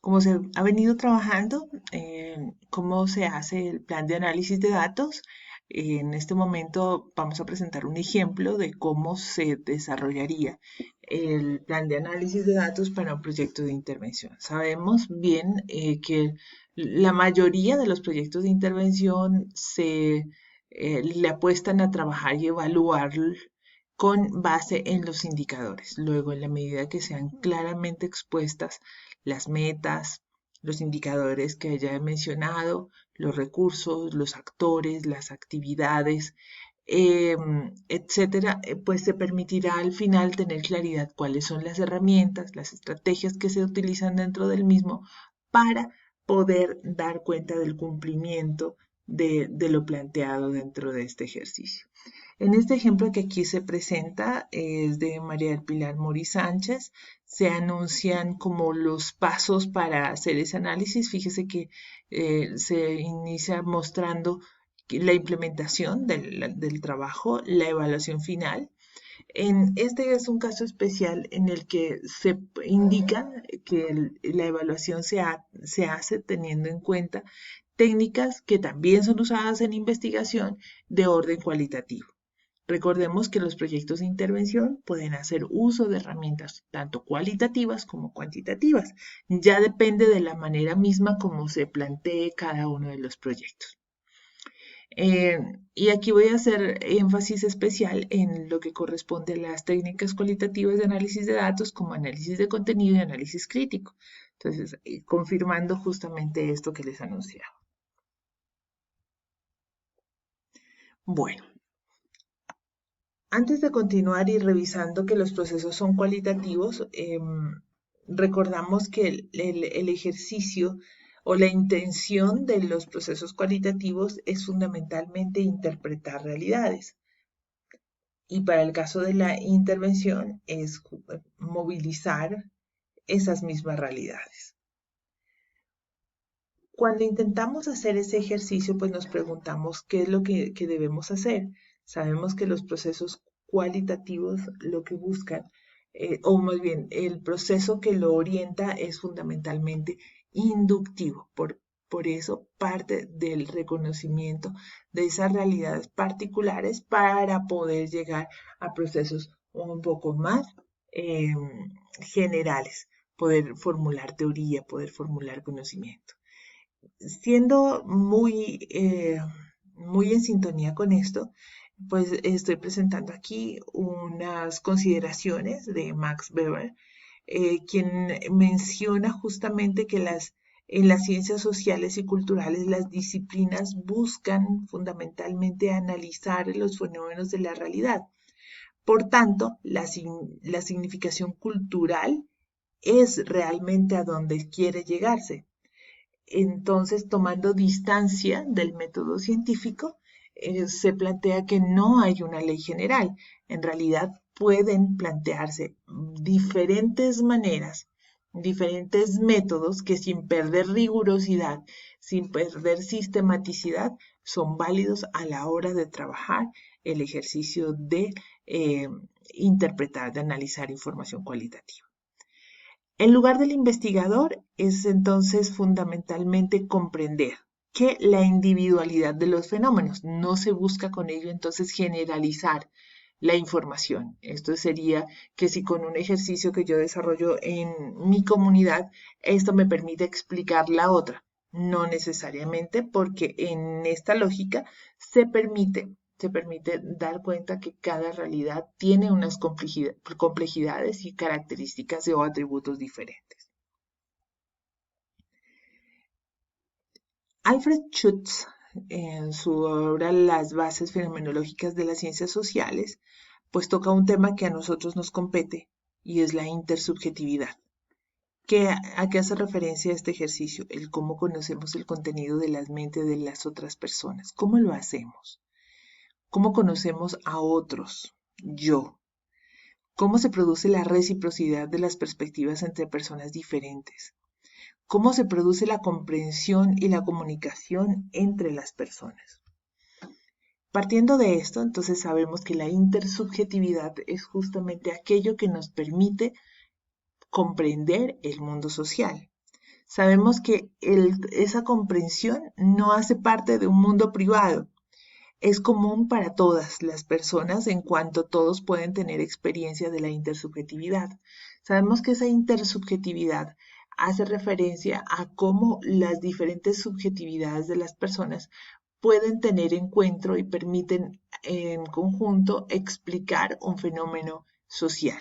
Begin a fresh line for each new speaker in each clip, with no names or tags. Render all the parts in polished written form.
Como se ha venido trabajando, cómo se hace el plan de análisis de datos. En este momento vamos a presentar un ejemplo de cómo se desarrollaría el plan de análisis de datos para un proyecto de intervención. Sabemos bien que la mayoría de los proyectos de intervención le apuestan a trabajar y evaluar con base en los indicadores. Luego, en la medida que sean claramente expuestas las metas, los indicadores que ya he mencionado, los recursos, los actores, las actividades, etcétera, pues se permitirá al final tener claridad cuáles son las herramientas, las estrategias que se utilizan dentro del mismo para poder dar cuenta del cumplimiento de lo planteado dentro de este ejercicio. En este ejemplo que aquí se presenta es de María del Pilar Mori Sánchez. Se anuncian como los pasos para hacer ese análisis. Fíjese que se inicia mostrando la implementación del trabajo, la evaluación final. Este es un caso especial en el que se indica que la evaluación se hace teniendo en cuenta técnicas que también son usadas en investigación de orden cualitativo. Recordemos que los proyectos de intervención pueden hacer uso de herramientas tanto cualitativas como cuantitativas. Ya depende de la manera misma como se plantee cada uno de los proyectos. Y aquí voy a hacer énfasis especial en lo que corresponde a las técnicas cualitativas de análisis de datos como análisis de contenido y análisis crítico. Entonces, confirmando justamente esto que les anunciaba. Bueno, antes de continuar y revisando que los procesos son cualitativos, recordamos que el ejercicio o la intención de los procesos cualitativos es fundamentalmente interpretar realidades. Y para el caso de la intervención es movilizar esas mismas realidades. Cuando intentamos hacer ese ejercicio, pues nos preguntamos qué es lo que debemos hacer. Sabemos que los procesos cualitativos lo que buscan, o más bien el proceso que lo orienta es fundamentalmente inductivo. Por eso parte del reconocimiento de esas realidades particulares para poder llegar a procesos un poco más eh, generales, poder formular teoría, poder formular conocimiento. Siendo muy en sintonía con esto, pues estoy presentando aquí unas consideraciones de Max Weber, quien menciona justamente que en las ciencias sociales y culturales las disciplinas buscan fundamentalmente analizar los fenómenos de la realidad. Por tanto, la significación cultural es realmente a donde quiere llegarse. Entonces, tomando distancia del método científico, se plantea que no hay una ley general. En realidad, pueden plantearse diferentes maneras, diferentes métodos que sin perder rigurosidad, sin perder sistematicidad, son válidos a la hora de trabajar el ejercicio de interpretar, de analizar información cualitativa. El lugar del investigador es entonces fundamentalmente comprender que la individualidad de los fenómenos no se busca con ello entonces generalizar la información. Esto sería que si con un ejercicio que yo desarrollo en mi comunidad, esto me permite explicar la otra. No necesariamente, porque en esta lógica se permite dar cuenta que cada realidad tiene unas complejidades y características o atributos diferentes. Alfred Schutz, en su obra Las bases fenomenológicas de las ciencias sociales, pues toca un tema que a nosotros nos compete y es la intersubjetividad. ¿A qué hace referencia este ejercicio? El cómo conocemos el contenido de las mentes de las otras personas. ¿Cómo lo hacemos? ¿Cómo conocemos a otros? Yo. ¿Cómo se produce la reciprocidad de las perspectivas entre personas diferentes? ¿Cómo se produce la comprensión y la comunicación entre las personas? Partiendo de esto, entonces sabemos que la intersubjetividad es justamente aquello que nos permite comprender el mundo social. Sabemos que esa comprensión no hace parte de un mundo privado. Es común para todas las personas en cuanto todos pueden tener experiencia de la intersubjetividad. Sabemos que esa intersubjetividad hace referencia a cómo las diferentes subjetividades de las personas pueden tener encuentro y permiten en conjunto explicar un fenómeno social.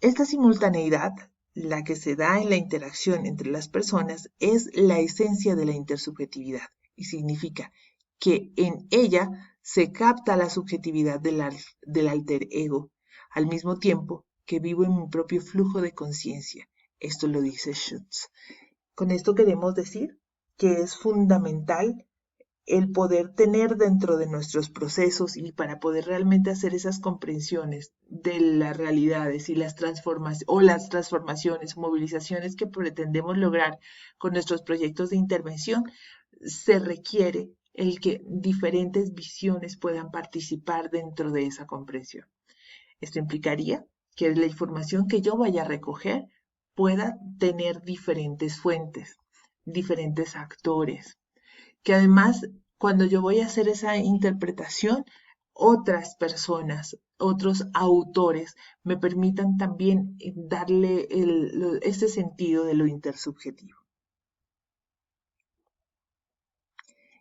Esta simultaneidad, la que se da en la interacción entre las personas, es la esencia de la intersubjetividad y significa que en ella se capta la subjetividad del alter ego, al mismo tiempo que vivo en mi propio flujo de conciencia. Esto lo dice Schutz. Con esto queremos decir que es fundamental el poder tener dentro de nuestros procesos y para poder realmente hacer esas comprensiones de las realidades y las transformaciones, movilizaciones que pretendemos lograr con nuestros proyectos de intervención, se requiere el que diferentes visiones puedan participar dentro de esa comprensión. Esto implicaría que la información que yo vaya a recoger pueda tener diferentes fuentes, diferentes actores, que además cuando yo voy a hacer esa interpretación, otras personas, otros autores me permitan también darle ese sentido de lo intersubjetivo.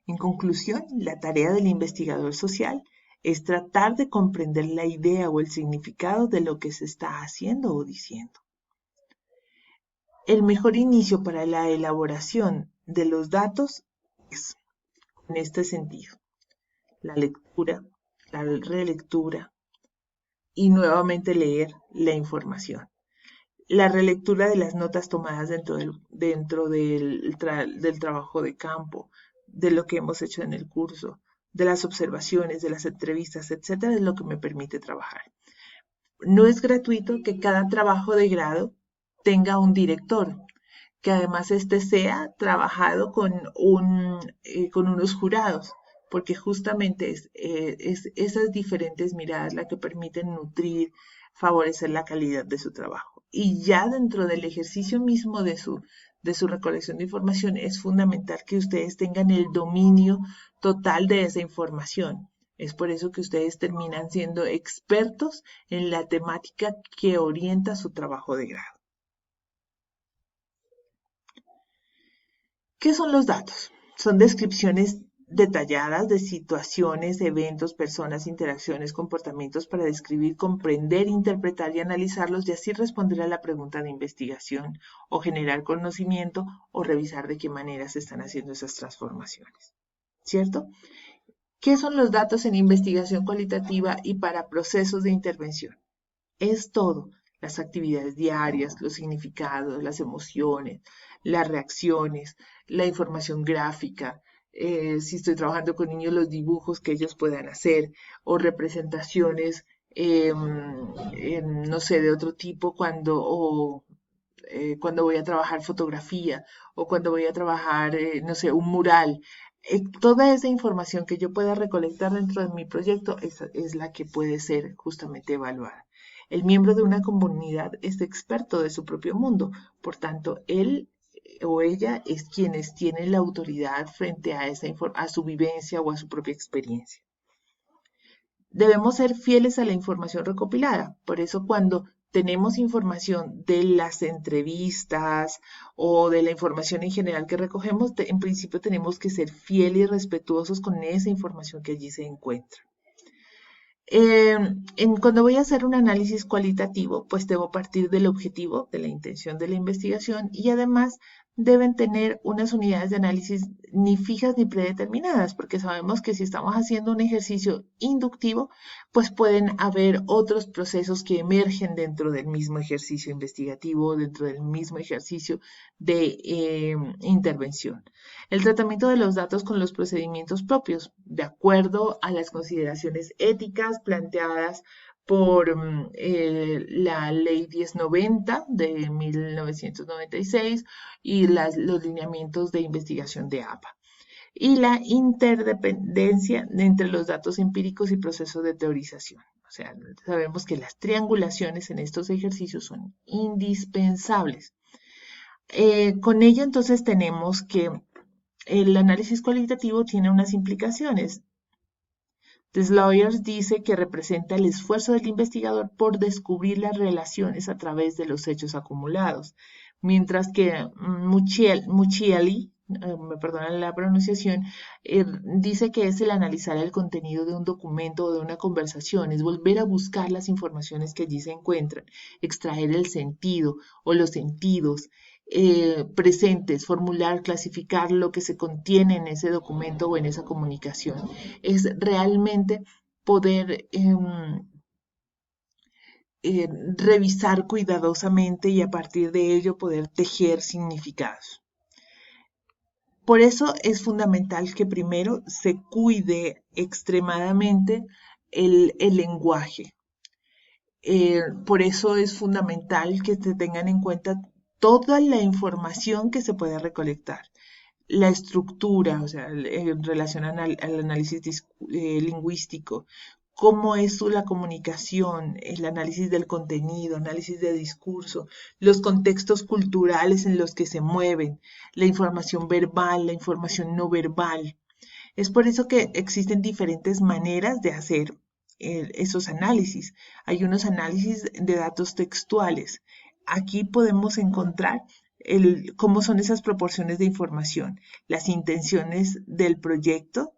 En conclusión, la tarea del investigador social es tratar de comprender la idea o el significado de lo que se está haciendo o diciendo. El mejor inicio para la elaboración de los datos es en este sentido: la lectura, la relectura y nuevamente leer la información. La relectura de las notas tomadas del trabajo de campo, de lo que hemos hecho en el curso, de las observaciones, de las entrevistas, etcétera, es lo que me permite trabajar. No es gratuito que cada trabajo de grado tenga un director, que además sea trabajado con unos jurados, porque justamente es esas diferentes miradas las que permiten nutrir, favorecer la calidad de su trabajo. Y ya dentro del ejercicio mismo de su recolección de información es fundamental que ustedes tengan el dominio total de esa información. Es por eso que ustedes terminan siendo expertos en la temática que orienta su trabajo de grado. ¿Qué son los datos? Son descripciones detalladas de situaciones, eventos, personas, interacciones, comportamientos para describir, comprender, interpretar y analizarlos y así responder a la pregunta de investigación o generar conocimiento o revisar de qué manera se están haciendo esas transformaciones. ¿Cierto? ¿Qué son los datos en investigación cualitativa y para procesos de intervención? Es todo: las actividades diarias, los significados, las emociones, las reacciones, la información gráfica, si estoy trabajando con niños, los dibujos que ellos puedan hacer o representaciones, no sé, de otro tipo cuando voy a trabajar fotografía o cuando voy a trabajar, no sé, un mural. Toda esa información que yo pueda recolectar dentro de mi proyecto es la que puede ser justamente evaluada. El miembro de una comunidad es experto de su propio mundo, por tanto, él o ella es quienes tienen la autoridad frente a su vivencia o a su propia experiencia. Debemos ser fieles a la información recopilada. Por eso cuando tenemos información de las entrevistas o de la información en general que recogemos, en principio tenemos que ser fieles y respetuosos con esa información que allí se encuentra. Cuando voy a hacer un análisis cualitativo, pues debo partir del objetivo, de la intención de la investigación y además deben tener unas unidades de análisis ni fijas ni predeterminadas, porque sabemos que si estamos haciendo un ejercicio inductivo, pues pueden haber otros procesos que emergen dentro del mismo ejercicio investigativo, dentro del mismo ejercicio de intervención. El tratamiento de los datos con los procedimientos propios, de acuerdo a las consideraciones éticas planteadas por la Ley 1090 de 1996 y los lineamientos de investigación de APA. Y la interdependencia entre los datos empíricos y procesos de teorización. O sea, sabemos que las triangulaciones en estos ejercicios son indispensables. Con ello entonces tenemos que el análisis cualitativo tiene unas implicaciones. Deslayers dice que representa el esfuerzo del investigador por descubrir las relaciones a través de los hechos acumulados, mientras que Muccielli, me perdonan la pronunciación, dice que es el analizar el contenido de un documento o de una conversación, es volver a buscar las informaciones que allí se encuentran, extraer el sentido o los sentidos, presentes, formular, clasificar lo que se contiene en ese documento o en esa comunicación. Es realmente poder revisar cuidadosamente y a partir de ello poder tejer significados. Por eso es fundamental que primero se cuide extremadamente el lenguaje. Por eso es fundamental que se tengan en cuenta toda la información que se puede recolectar. La estructura, o sea, en relación al análisis lingüístico, cómo es la comunicación, el análisis del contenido, análisis de discurso, los contextos culturales en los que se mueven, la información verbal, la información no verbal. Es por eso que existen diferentes maneras de hacer esos análisis. Hay unos análisis de datos textuales. Aquí podemos encontrar cómo son esas proporciones de información, las intenciones del proyecto,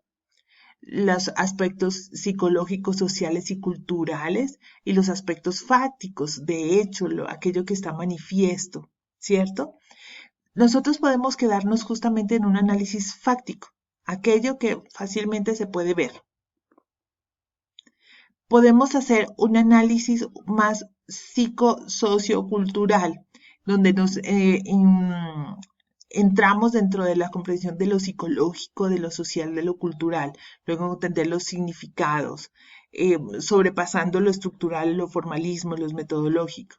los aspectos psicológicos, sociales y culturales y los aspectos fácticos, de hecho, aquello que está manifiesto, ¿cierto? Nosotros podemos quedarnos justamente en un análisis fáctico, aquello que fácilmente se puede ver. Podemos hacer un análisis más psicosociocultural, donde nos entramos dentro de la comprensión de lo psicológico, de lo social, de lo cultural, luego entender los significados, sobrepasando lo estructural, lo formalismo, lo metodológico.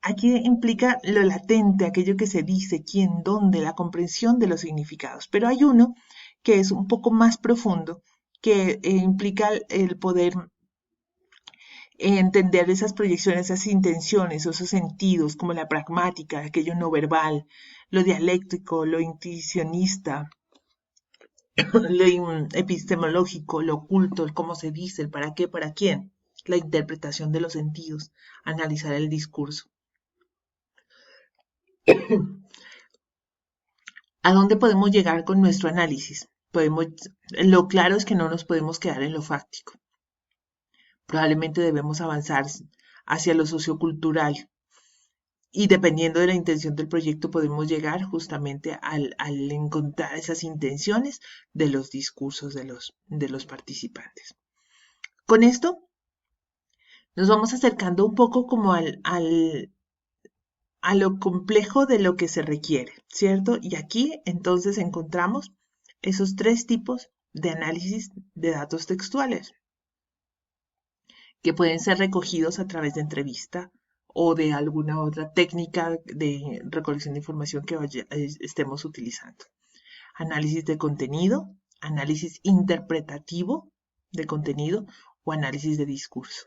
Aquí implica lo latente, aquello que se dice, quién, dónde, la comprensión de los significados. Pero hay uno que es un poco más profundo, que implica el poder entender esas proyecciones, esas intenciones, esos sentidos, como la pragmática, aquello no verbal, lo dialéctico, lo intuicionista, lo epistemológico, lo oculto, el cómo se dice, el para qué, para quién, la interpretación de los sentidos, analizar el discurso. ¿A dónde podemos llegar con nuestro análisis? Lo claro es que no nos podemos quedar en lo fáctico. Probablemente debemos avanzar hacia lo sociocultural y dependiendo de la intención del proyecto podemos llegar justamente al encontrar esas intenciones de los discursos de los participantes. Con esto nos vamos acercando un poco como a lo complejo de lo que se requiere, ¿cierto? Y aquí entonces encontramos esos tres tipos de análisis de datos textuales que pueden ser recogidos a través de entrevista o de alguna otra técnica de recolección de información que estemos utilizando. Análisis de contenido, análisis interpretativo de contenido o análisis de discurso.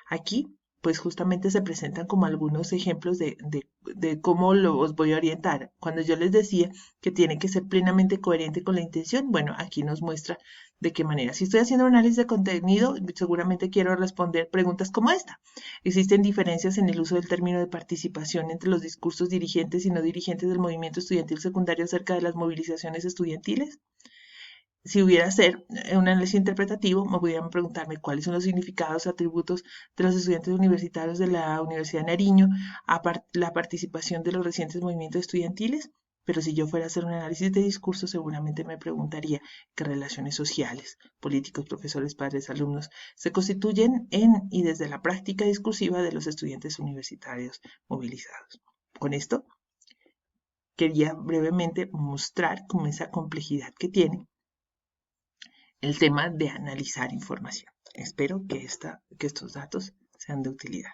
Aquí pues justamente se presentan como algunos ejemplos de cómo los voy a orientar. Cuando yo les decía que tiene que ser plenamente coherente con la intención, bueno, aquí nos muestra de qué manera. Si estoy haciendo un análisis de contenido, seguramente quiero responder preguntas como esta. ¿Existen diferencias en el uso del término de participación entre los discursos dirigentes y no dirigentes del movimiento estudiantil secundario acerca de las movilizaciones estudiantiles? Si hubiera hacer un análisis interpretativo, me pudieran preguntarme cuáles son los significados, atributos de los estudiantes universitarios de la Universidad de Nariño a la participación de los recientes movimientos estudiantiles. Pero si yo fuera a hacer un análisis de discurso, seguramente me preguntaría qué relaciones sociales, políticos, profesores, padres, alumnos, se constituyen en y desde la práctica discursiva de los estudiantes universitarios movilizados. Con esto, quería brevemente mostrar cómo esa complejidad que tiene el tema de analizar información. Espero que estos datos sean de utilidad.